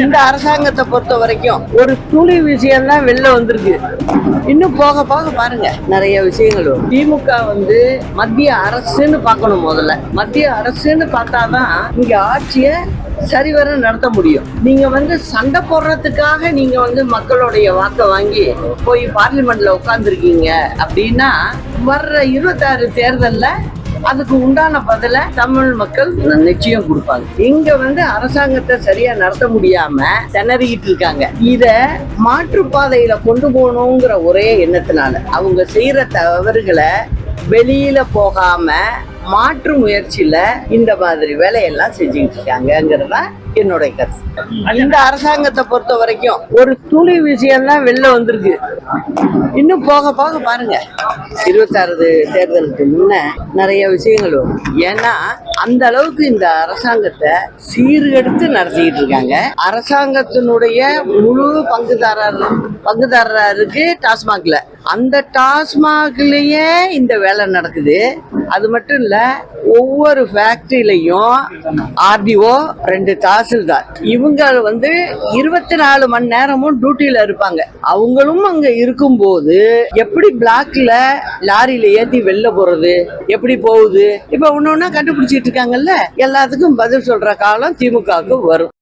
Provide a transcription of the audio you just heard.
இந்த அரசாங்கத்தை பொறுத்த வரைக்கும் ஒரு துளி விஷயம் தான் வெளில வந்திருக்கு. இன்னும் போக போக பாருங்க நிறைய விஷயங்கள் வரும். திமுக மத்திய அரசுன்னு பார்க்கணும். முதல்ல மத்திய அரசுன்னு பார்த்தாதான் இங்க ஆட்சியை சரிவர நடத்த முடியும். நீங்க சண்டை போடுறதுக்காக நீங்க மக்களுடைய வாக்கை வாங்கி போய் பார்லிமெண்ட்ல உட்கார்ந்துருக்கீங்க அப்படின்னா வர்ற 26 தேர்தல்ல அதுக்கு உண்டான பதில தமிழ் மக்கள் நிச்சயம் கொடுப்பாங்க. இங்க அரசாங்கத்தை சரியா நடத்த முடியாம திணறிக்கிட்டு இருக்காங்க. இத மாற்றுப்பாதையில கொண்டு போகணுங்கிற ஒரே எண்ணத்தினால அவங்க செய்யற தவறுகளை வெளியில போகாம மாற்று முயற்சியில இந்த மாதிரி வேலையெல்லாம் செஞ்சுக்கிட்டு இருக்காங்கிறதா என்னுடைய கருத்து. இந்த அரசாங்கத்தை பொறுத்த வரைக்கும் ஒரு துளி விஷயம் தான் வெளில வந்திருக்கு. இன்னும் போக போக பாருங்க 26 தேர்தலுக்கு முன்ன நிறைய விஷயங்கள் வரும். ஏன்னா அந்த அளவுக்கு இந்த அரசாங்கத்தை சீர்கெடுத்து நடத்திக்கிட்டு இருக்காங்க. அரசாங்கத்தினுடைய முழு பங்குதாரரா இருக்கு டாஸ்மாக்ல. அந்த டாஸ்மாக்லயே இந்த வேலை நடக்குது. அது மட்டும் இல்ல, ஒவ்வொரு ஃபேக்டரியிலையும் ஆர்டிஓ 2 தாசில்தார் இவங்க 24 மணி நேரமும் டியூட்டியில இருப்பாங்க. அவங்களும் அங்க இருக்கும்போது எப்படி பிளாக்ல லாரியில ஏத்தி வெளில போறது, எப்படி போகுது, இப்ப ஒன்னொன்னா கண்டுபிடிச்சிட்டு இருக்காங்கல்ல. எல்லாத்துக்கும் பதில் சொல்ற காலம் திமுகவுக்கு வரும்.